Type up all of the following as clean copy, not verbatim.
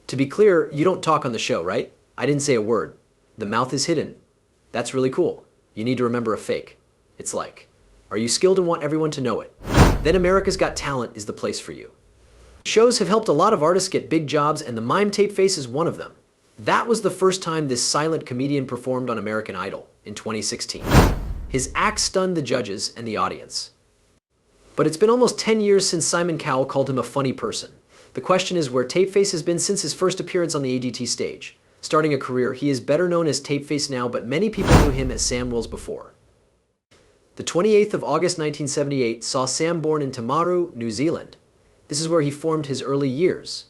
To be clear, you don't talk on the show, right? I didn't say a word. The mouth is hidden. That's really cool. You need to remember a fake. It's like, are you skilled and want everyone to know it? Then America's Got Talent is the place for you. Shows have helped a lot of artists get big jobs, and the mime tape face is one of them. That was the first time this silent comedian performed on American Idol in 2016. His act stunned the judges and the audience. But it's been almost 10 years since Simon Cowell called him a funny person. The question is where Tapeface has been since his first appearance on the AGT stage. Starting a career, he is better known as Tapeface now, but many people knew him as Sam Wills before. The 28th of August 1978 saw Sam born in Timaru, New Zealand. This is where he formed his early years.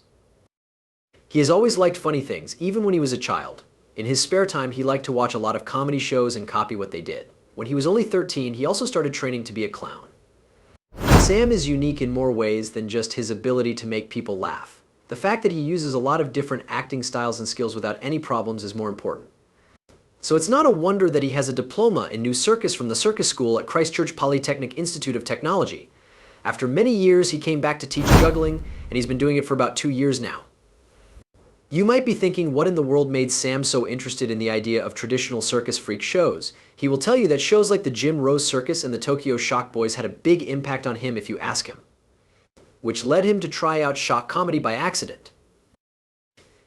He has always liked funny things, even when he was a child. In his spare time, he liked to watch a lot of comedy shows and copy what they did. When he was only 13, he also started training to be a clown. Sam is unique in more ways than just his ability to make people laugh. The fact that he uses a lot of different acting styles and skills without any problems is more important. So it's not a wonder that he has a diploma in new circus from the circus school at Christchurch Polytechnic Institute of Technology. After many years, he came back to teach juggling, and he's been doing it for about 2 years now. You might be thinking, what in the world made Sam so interested in the idea of traditional circus freak shows? He will tell you that shows like the Jim Rose Circus and the Tokyo Shock Boys had a big impact on him if you ask him, which led him to try out shock comedy by accident.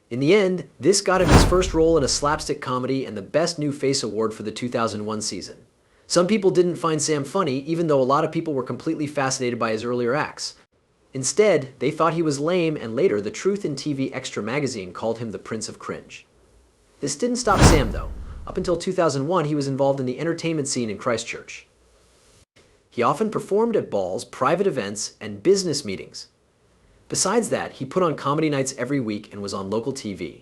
In the end, this got him his first role in a slapstick comedy and the Best New Face award for the 2001 season. Some people didn't find Sam funny, even though a lot of people were completely fascinated by his earlier acts. Instead, they thought he was lame, and later the Truth in TV Extra magazine called him the Prince of Cringe. This didn't stop Sam, though. Up until 2001, he was involved in the entertainment scene in Christchurch. He often performed at balls, private events, and business meetings. Besides that, he put on comedy nights every week and was on local TV.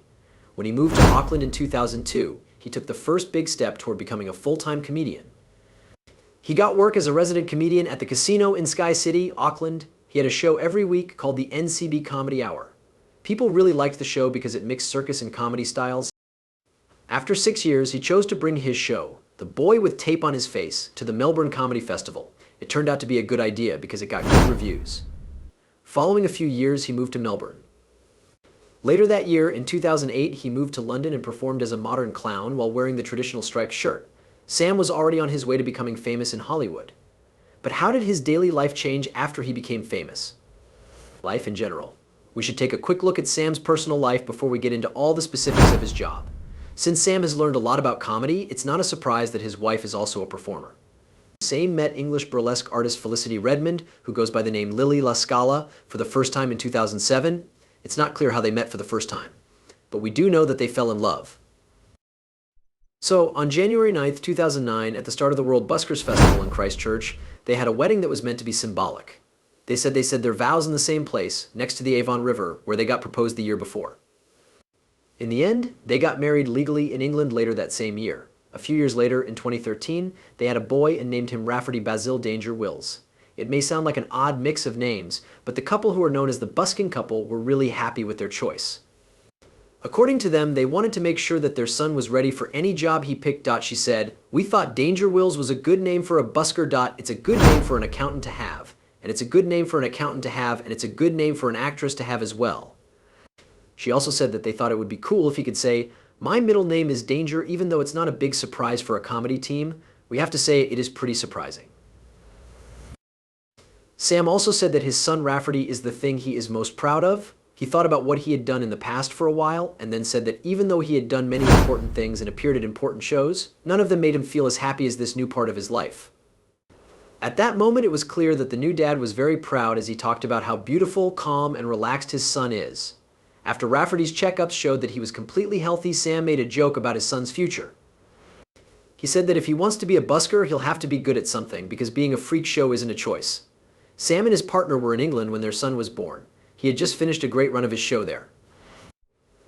When he moved to Auckland in 2002, he took the first big step toward becoming a full-time comedian. He got work as a resident comedian at the casino in Sky City, Auckland. He had a show every week called the NCB Comedy Hour. People really liked the show because it mixed circus and comedy styles. After 6 years, he chose to bring his show, The Boy with Tape on His Face, to the Melbourne Comedy Festival. It turned out to be a good idea because it got good reviews. Following a few years, he moved to Melbourne. Later that year, in 2008, he moved to London and performed as a modern clown while wearing the traditional striped shirt. Sam was already on his way to becoming famous in Hollywood. But how did his daily life change after he became famous? Life in general. We should take a quick look at Sam's personal life before we get into all the specifics of his job. Since Sam has learned a lot about comedy, it's not a surprise that his wife is also a performer. Sam met English burlesque artist Felicity Redmond, who goes by the name Lily La Scala, for the first time in 2007. It's not clear how they met for the first time, but we do know that they fell in love. So, on January 9th, 2009, at the start of the World Buskers Festival in Christchurch, they had a wedding that was meant to be symbolic. They said their vows in the same place, next to the Avon River, where they got proposed the year before. In the end, they got married legally in England later that same year. A few years later, in 2013, they had a boy and named him Rafferty Basil Danger Wills. It may sound like an odd mix of names, but the couple who are known as the Busking couple were really happy with their choice. According to them, they wanted to make sure that their son was ready for any job he picked. She said, "We thought Danger Wills was a good name for a busker. It's a good name for an accountant to have, and it's a good name for an accountant to have, and it's a good name for an actress to have as well." She also said that they thought it would be cool if he could say, "My middle name is Danger," even though it's not a big surprise for a comedy team. We have to say it is pretty surprising. Sam also said that his son Rafferty is the thing he is most proud of. He thought about what he had done in the past for a while, and then said that even though he had done many important things and appeared at important shows, none of them made him feel as happy as this new part of his life. At that moment, it was clear that the new dad was very proud as he talked about how beautiful, calm, and relaxed his son is. After Rafferty's checkups showed that he was completely healthy, Sam made a joke about his son's future. He said that if he wants to be a busker, he'll have to be good at something, because being a freak show isn't a choice. Sam and his partner were in England when their son was born. He had just finished a great run of his show there.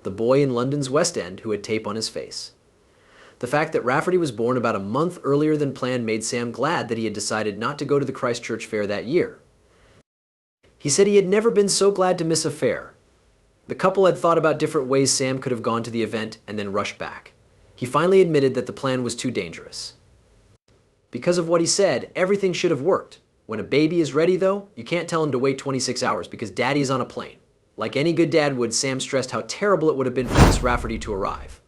The boy in London's West End who had tape on his face. The fact that Rafferty was born about a month earlier than planned made Sam glad that he had decided not to go to the Christchurch Fair that year. He said he had never been so glad to miss a fair. The couple had thought about different ways Sam could have gone to the event and then rushed back. He finally admitted that the plan was too dangerous. Because of what he said, everything should have worked. When a baby is ready, though, you can't tell him to wait 26 hours because daddy is on a plane. Like any good dad would, Sam stressed how terrible it would have been for Miss Rafferty to arrive.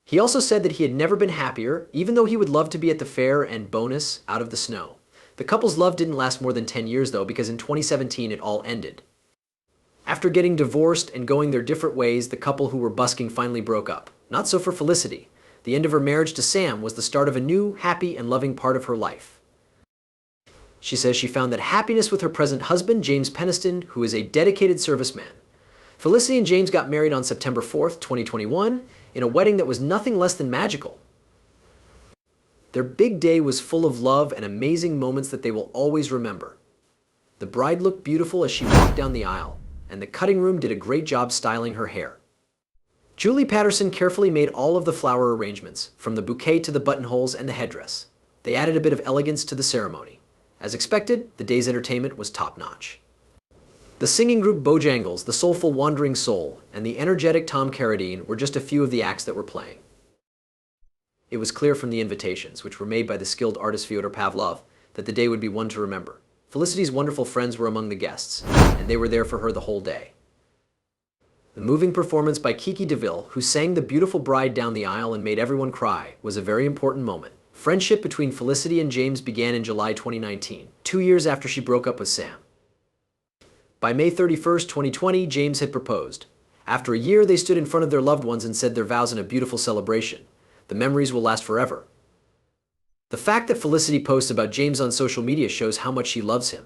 He also said that he had never been happier, even though he would love to be at the fair and bonus out of the snow. The couple's love didn't last more than 10 years though, because in 2017 it all ended. After getting divorced and going their different ways, the couple who were busking finally broke up. Not so for Felicity. The end of her marriage to Sam was the start of a new, happy, and loving part of her life. She says she found that happiness with her present husband, James Peniston, who is a dedicated serviceman. Felicity and James got married on September 4th, 2021, in a wedding that was nothing less than magical. Their big day was full of love and amazing moments that they will always remember. The bride looked beautiful as she walked down the aisle, and the cutting room did a great job styling her hair. Julie Patterson carefully made all of the flower arrangements, from the bouquet to the buttonholes and the headdress. They added a bit of elegance to the ceremony. As expected, the day's entertainment was top-notch. The singing group Bojangles, the soulful Wandering Soul, and the energetic Tom Carradine were just a few of the acts that were playing. It was clear from the invitations, which were made by the skilled artist Fyodor Pavlov, that the day would be one to remember. Felicity's wonderful friends were among the guests, and they were there for her the whole day. The moving performance by Kiki DeVille, who sang the beautiful bride down the aisle and made everyone cry, was a very important moment. Friendship between Felicity and James began in July 2019, 2 years after she broke up with Sam. By May 31st, 2020, James had proposed. After a year, they stood in front of their loved ones and said their vows in a beautiful celebration. The memories will last forever. The fact that Felicity posts about James on social media shows how much she loves him.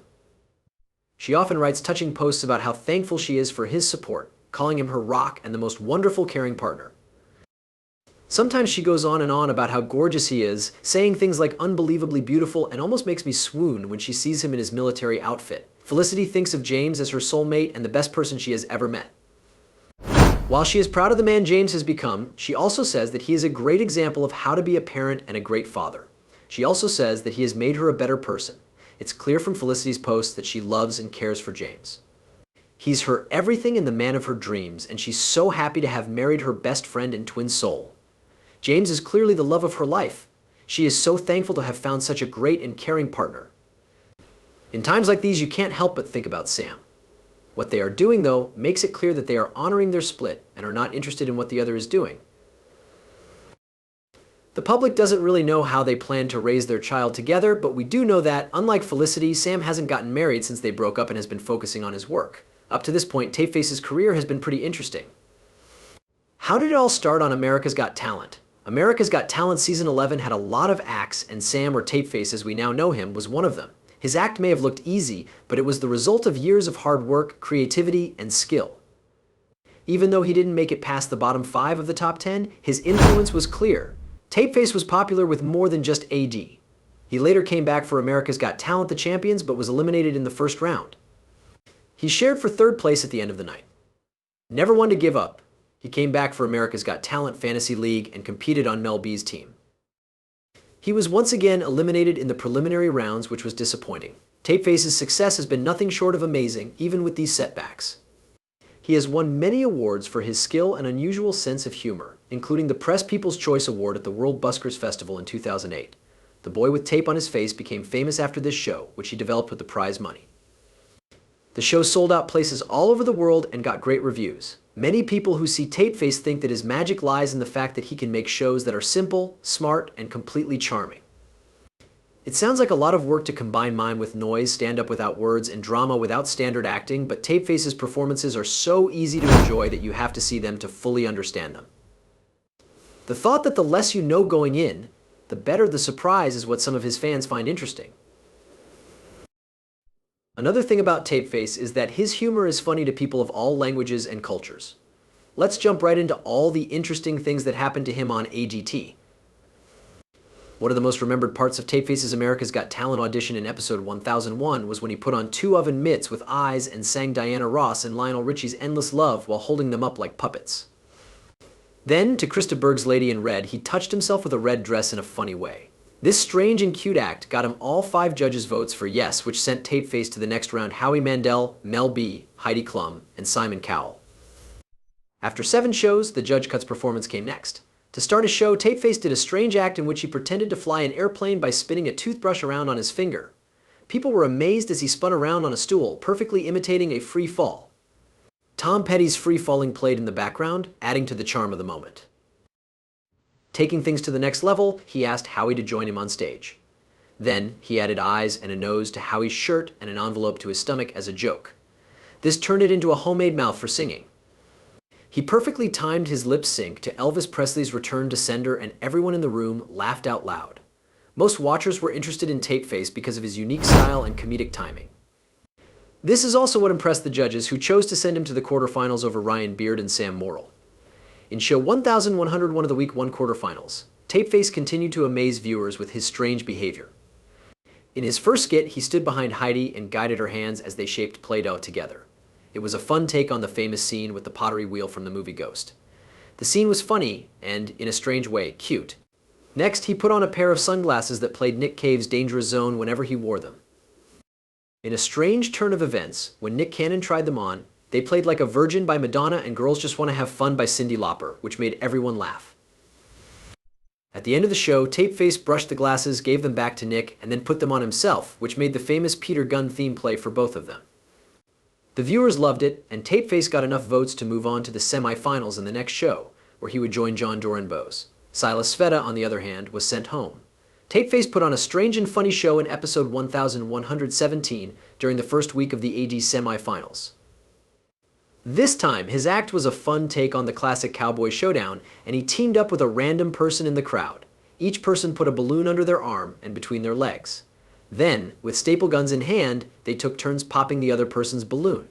She often writes touching posts about how thankful she is for his support, calling him her rock and the most wonderful caring partner. Sometimes she goes on and on about how gorgeous he is, saying things like unbelievably beautiful, and almost makes me swoon when she sees him in his military outfit. Felicity thinks of James as her soulmate and the best person she has ever met. While she is proud of the man James has become, she also says that he is a great example of how to be a parent and a great father. She also says that he has made her a better person. It's clear from Felicity's posts that she loves and cares for James. He's her everything and the man of her dreams, and she's so happy to have married her best friend and twin soul. James is clearly the love of her life. She is so thankful to have found such a great and caring partner. In times like these, you can't help but think about Sam. What they are doing, though, makes it clear that they are honoring their split and are not interested in what the other is doing. The public doesn't really know how they plan to raise their child together, but we do know that, unlike Felicity, Sam hasn't gotten married since they broke up and has been focusing on his work. Up to this point, Tapeface's career has been pretty interesting. How did it all start on America's Got Talent? America's Got Talent Season 11 had a lot of acts, and Sam, or Tapeface as we now know him, was one of them. His act may have looked easy, but it was the result of years of hard work, creativity, and skill. Even though he didn't make it past the bottom 5 of the top 10, his influence was clear. Tapeface was popular with more than just AD. He later came back for America's Got Talent The Champions, but was eliminated in the first round. He shared for 3rd place at the end of the night. Never one to give up, he came back for America's Got Talent Fantasy League and competed on Mel B's team. He was once again eliminated in the preliminary rounds, which was disappointing. Tapeface's success has been nothing short of amazing, even with these setbacks. He has won many awards for his skill and unusual sense of humor, including the Press People's Choice Award at the World Buskers Festival in 2008. The boy with tape on his face became famous after this show, which he developed with the prize money. The show sold out places all over the world and got great reviews. Many people who see Tapeface think that his magic lies in the fact that he can make shows that are simple, smart, and completely charming. It sounds like a lot of work to combine mime with noise, stand-up without words, and drama without standard acting, but Tapeface's performances are so easy to enjoy that you have to see them to fully understand them. The thought that the less you know going in, the better the surprise is what some of his fans find interesting. Another thing about Tapeface is that his humor is funny to people of all languages and cultures. Let's jump right into all the interesting things that happened to him on AGT. One of the most remembered parts of Tapeface's America's Got Talent audition in episode 1001 was when he put on 2 oven mitts with eyes and sang Diana Ross and Lionel Richie's Endless Love while holding them up like puppets. Then, to Krista Berg's Lady in Red, he touched himself with a red dress in a funny way. This strange and cute act got him all 5 judges' votes for yes, which sent Tapeface to the next round Howie Mandel, Mel B, Heidi Klum, and Simon Cowell. After 7 shows, the Judge Cuts performance came next. To start his show, Tapeface did a strange act in which he pretended to fly an airplane by spinning a toothbrush around on his finger. People were amazed as he spun around on a stool, perfectly imitating a free fall. Tom Petty's free-falling played in the background, adding to the charm of the moment. Taking things to the next level, he asked Howie to join him on stage. Then, he added eyes and a nose to Howie's shirt and an envelope to his stomach as a joke. This turned it into a homemade mouth for singing. He perfectly timed his lip sync to Elvis Presley's Return to Sender, and everyone in the room laughed out loud. Most watchers were interested in Tapeface because of his unique style and comedic timing. This is also what impressed the judges, who chose to send him to the quarterfinals over Ryan Beard and Sam Morrill. In show 1101 of the Week 1 quarterfinals, Tapeface continued to amaze viewers with his strange behavior. In his first skit, he stood behind Heidi and guided her hands as they shaped Play-Doh together. It was a fun take on the famous scene with the pottery wheel from the movie Ghost. The scene was funny and, in a strange way, cute. Next, he put on a pair of sunglasses that played Nick Cave's Dangerous Zone whenever he wore them. In a strange turn of events, when Nick Cannon tried them on, they played Like a Virgin by Madonna and Girls Just Want to Have Fun by Cyndi Lauper, which made everyone laugh. At the end of the show, Tapeface brushed the glasses, gave them back to Nick, and then put them on himself, which made the famous Peter Gunn theme play for both of them. The viewers loved it, and Tapeface got enough votes to move on to the semi-finals in the next show, where he would join John Dorenbos. Silas Sveta, on the other hand, was sent home. Tapeface put on a strange and funny show in episode 1117 during the first week of the AD semi-finals. This time, his act was a fun take on the classic Cowboy Showdown, and he teamed up with a random person in the crowd. Each person put a balloon under their arm and between their legs. Then, with staple guns in hand, they took turns popping the other person's balloon.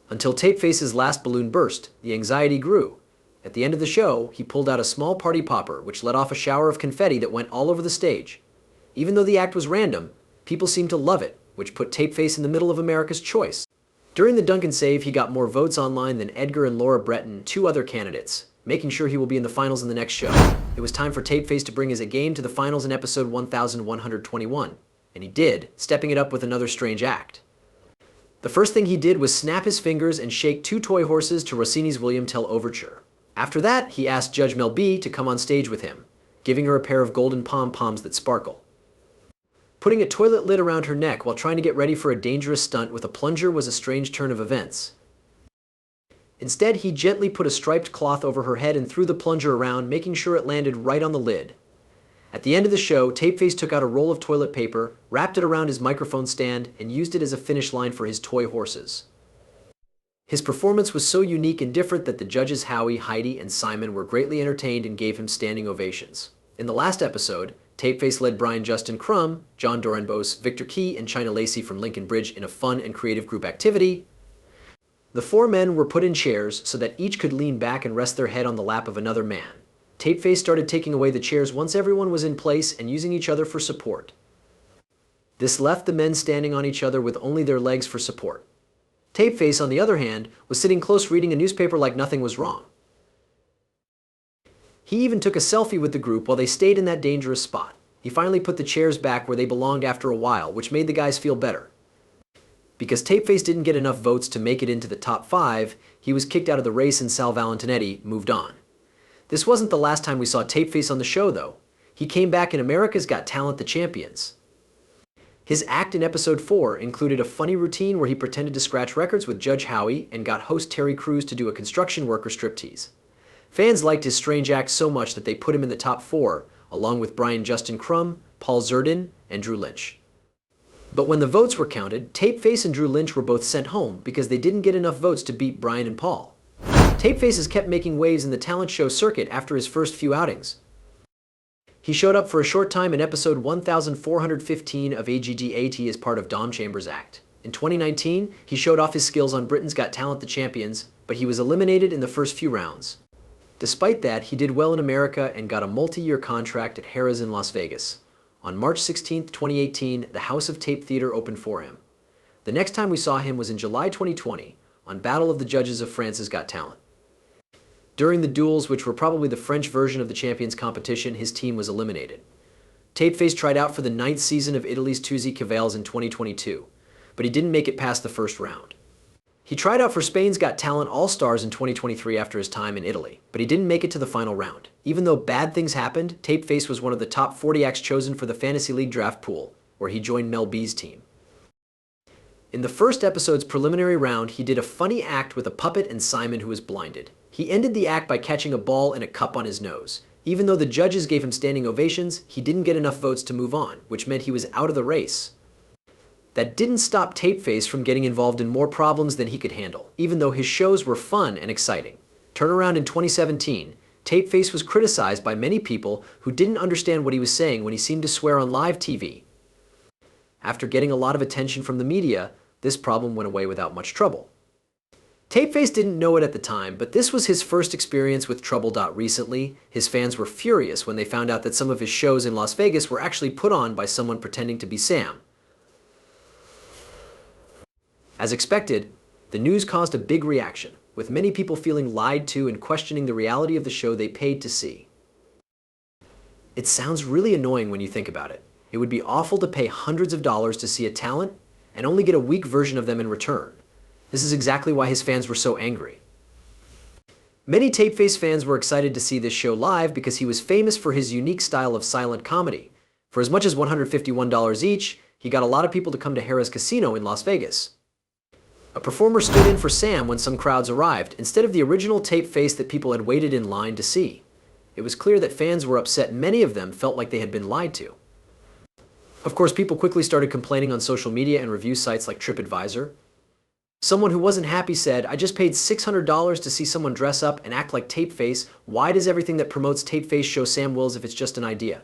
Until Tapeface's last balloon burst, the anxiety grew. At the end of the show, he pulled out a small party popper, which let off a shower of confetti that went all over the stage. Even though the act was random, people seemed to love it, which put Tapeface in the middle of America's choice. During the Duncan Save, he got more votes online than Edgar and Laura Breton, two other candidates, making sure he will be in the finals in the next show. It was time for Tapeface to bring his A game to the finals in episode 1121, and he did, stepping it up with another strange act. The first thing he did was snap his fingers and shake two toy horses to Rossini's William Tell Overture. After that, he asked Judge Mel B to come on stage with him, giving her a pair of golden pom-poms that sparkle. Putting a toilet lid around her neck while trying to get ready for a dangerous stunt with a plunger was a strange turn of events. Instead, he gently put a striped cloth over her head and threw the plunger around, making sure it landed right on the lid. At the end of the show, Tapeface took out a roll of toilet paper, wrapped it around his microphone stand, and used it as a finish line for his toy horses. His performance was so unique and different that the judges Howie, Heidi, and Simon were greatly entertained and gave him standing ovations. In the last episode, Tapeface led Brian Justin Crumb, John Dorenbos, Victor Key, and China Lacey from Lincoln Bridge in a fun and creative group activity. The four men were put in chairs so that each could lean back and rest their head on the lap of another man. Tapeface started taking away the chairs once everyone was in place and using each other for support. This left the men standing on each other with only their legs for support. Tapeface, on the other hand, was sitting close reading a newspaper like nothing was wrong. He even took a selfie with the group while they stayed in that dangerous spot. He finally put the chairs back where they belonged after a while, which made the guys feel better. Because Tapeface didn't get enough votes to make it into the top 5, he was kicked out of the race and Sal Valentinetti moved on. This wasn't the last time we saw Tapeface on the show, though. He came back in America's Got Talent: The Champions. His act in episode 4 included a funny routine where he pretended to scratch records with Judge Howie and got host Terry Crews to do a construction worker striptease. Fans liked his strange act so much that they put him in the top 4, along with Brian Justin Crumb, Paul Zerdin, and Drew Lynch. But when the votes were counted, Tapeface and Drew Lynch were both sent home because they didn't get enough votes to beat Brian and Paul. Tapeface has kept making waves in the talent show circuit after his first few outings. He showed up for a short time in episode 1415 of AGDAT as part of Dom Chambers' act. In 2019, he showed off his skills on Britain's Got Talent: The Champions, but he was eliminated in the first few rounds. Despite that, he did well in America and got a multi-year contract at Harrah's in Las Vegas. On March 16, 2018, the House of Tape Theater opened for him. The next time we saw him was in July 2020, on Battle of the Judges of France's Got Talent. During the duels, which were probably the French version of the Champions competition, his team was eliminated. Tapeface tried out for the 9th season of Italy's Tuzi Cavales in 2022, but he didn't make it past the first round. He tried out for Spain's Got Talent All-Stars in 2023 after his time in Italy, but he didn't make it to the final round. Even though bad things happened, Tapeface was one of the top 40 acts chosen for the Fantasy League draft pool, where he joined Mel B's team. In the first episode's preliminary round, he did a funny act with a puppet and Simon, who was blinded. He ended the act by catching a ball and a cup on his nose. Even though the judges gave him standing ovations, he didn't get enough votes to move on, which meant he was out of the race. That didn't stop Tapeface from getting involved in more problems than he could handle, even though his shows were fun and exciting. Turnaround in 2017, Tapeface was criticized by many people who didn't understand what he was saying when he seemed to swear on live TV. After getting a lot of attention from the media, this problem went away without much trouble. Tapeface didn't know it at the time, but this was his first experience with trouble. Recently, his fans were furious when they found out that some of his shows in Las Vegas were actually put on by someone pretending to be Sam. As expected, the news caused a big reaction, with many people feeling lied to and questioning the reality of the show they paid to see. It sounds really annoying when you think about it. It would be awful to pay hundreds of dollars to see a talent and only get a weak version of them in return. This is exactly why his fans were so angry. Many Tapeface fans were excited to see this show live because he was famous for his unique style of silent comedy. For as much as $151 each, he got a lot of people to come to Harrah's Casino in Las Vegas. A performer stood in for Sam when some crowds arrived, instead of the original Tapeface that people had waited in line to see. It was clear that fans were upset. Many of them felt like they had been lied to. Of course, people quickly started complaining on social media and review sites like TripAdvisor. Someone who wasn't happy said, "I just paid $600 to see someone dress up and act like Tapeface. Why does everything that promotes Tapeface show Sam Wills if it's just an idea?"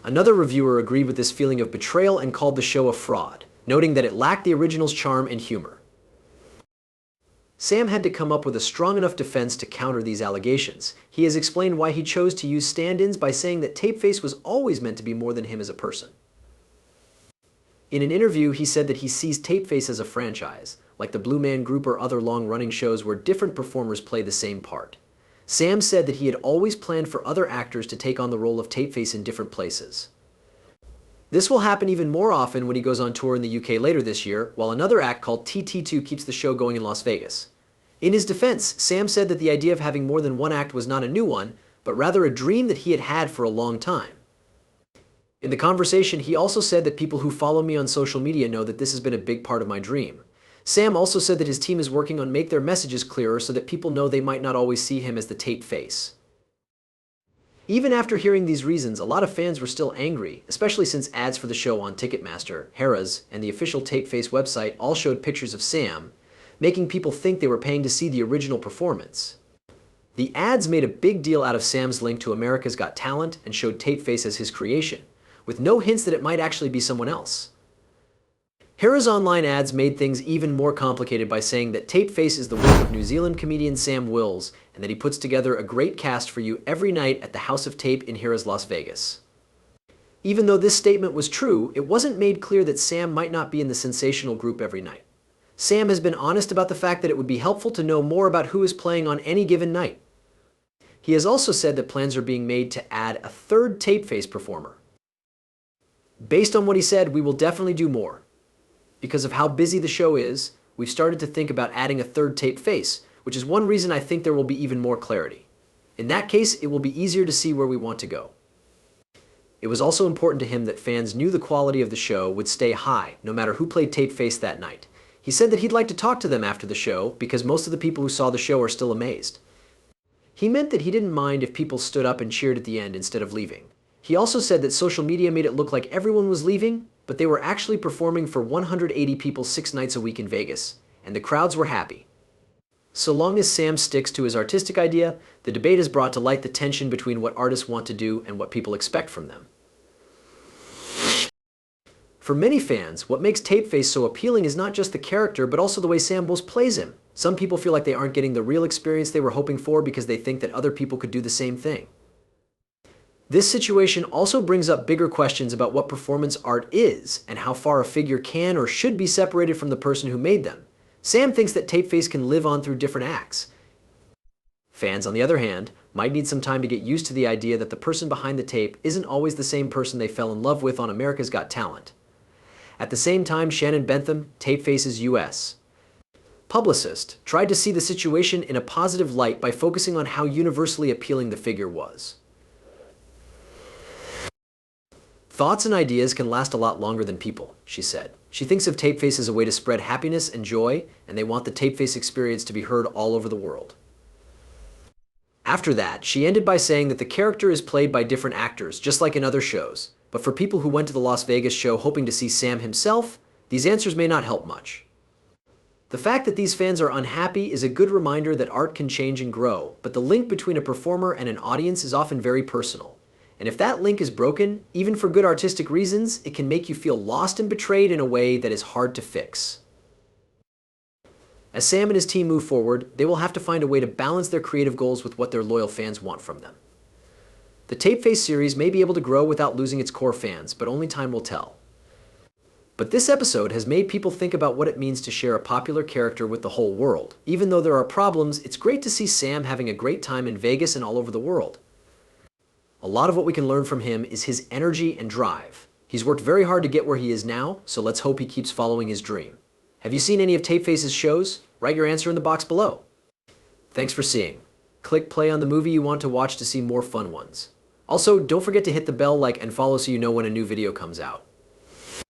Another reviewer agreed with this feeling of betrayal and called the show a fraud, noting that it lacked the original's charm and humor. Sam had to come up with a strong enough defense to counter these allegations. He has explained why he chose to use stand-ins by saying that Tapeface was always meant to be more than him as a person. In an interview, he said that he sees Tapeface as a franchise, like the Blue Man Group or other long-running shows where different performers play the same part. Sam said that he had always planned for other actors to take on the role of Tapeface in different places. This will happen even more often when he goes on tour in the UK later this year, while another act called TT2 keeps the show going in Las Vegas. In his defense, Sam said that the idea of having more than one act was not a new one, but rather a dream that he had had for a long time. In the conversation, he also said that people who follow me on social media know that this has been a big part of my dream. Sam also said that his team is working on make their messages clearer so that people know they might not always see him as the Tapeface. Even after hearing these reasons, a lot of fans were still angry, especially since ads for the show on Ticketmaster, Harrah's, and the official Tapeface website all showed pictures of Sam, making people think they were paying to see the original performance. The ads made a big deal out of Sam's link to America's Got Talent and showed Tapeface as his creation, with no hints that it might actually be someone else. Harrah's online ads made things even more complicated by saying that Tapeface is the work of New Zealand comedian Sam Wills, and that he puts together a great cast for you every night at the House of Tape in Harrah's Las Vegas. Even though this statement was true, it wasn't made clear that Sam might not be in the sensational group every night. Sam has been honest about the fact that it would be helpful to know more about who is playing on any given night. He has also said that plans are being made to add a third Tapeface performer. Based on what he said, we will definitely do more. Because of how busy the show is, we've started to think about adding a third Tapeface, which is one reason I think there will be even more clarity. In that case, it will be easier to see where we want to go. It was also important to him that fans knew the quality of the show would stay high, no matter who played Tapeface that night. He said that he'd like to talk to them after the show, because most of the people who saw the show are still amazed. He meant that he didn't mind if people stood up and cheered at the end instead of leaving. He also said that social media made it look like everyone was leaving, but they were actually performing for 180 people 6 nights a week in Vegas, and the crowds were happy. So long as Sam sticks to his artistic idea, the debate is brought to light the tension between what artists want to do and what people expect from them. For many fans, what makes Tapeface so appealing is not just the character, but also the way Sam Wills plays him. Some people feel like they aren't getting the real experience they were hoping for because they think that other people could do the same thing. This situation also brings up bigger questions about what performance art is and how far a figure can or should be separated from the person who made them. Sam thinks that Tapeface can live on through different acts. Fans, on the other hand, might need some time to get used to the idea that the person behind the tape isn't always the same person they fell in love with on America's Got Talent. At the same time, Shannon Bentham, Tapeface's U.S. publicist, tried to see the situation in a positive light by focusing on how universally appealing the figure was. Thoughts and ideas can last a lot longer than people, she said. She thinks of Tapeface as a way to spread happiness and joy, and they want the Tapeface experience to be heard all over the world. After that, she ended by saying that the character is played by different actors, just like in other shows. But for people who went to the Las Vegas show hoping to see Sam himself, these answers may not help much. The fact that these fans are unhappy is a good reminder that art can change and grow, but the link between a performer and an audience is often very personal. And if that link is broken, even for good artistic reasons, it can make you feel lost and betrayed in a way that is hard to fix. As Sam and his team move forward, they will have to find a way to balance their creative goals with what their loyal fans want from them. The Tapeface series may be able to grow without losing its core fans, but only time will tell. But this episode has made people think about what it means to share a popular character with the whole world. Even though there are problems, it's great to see Sam having a great time in Vegas and all over the world. A lot of what we can learn from him is his energy and drive. He's worked very hard to get where he is now, so let's hope he keeps following his dream. Have you seen any of Tapeface's shows? Write your answer in the box below. Thanks for seeing. Click play on the movie you want to watch to see more fun ones. Also, don't forget to hit the bell, like, and follow so you know when a new video comes out.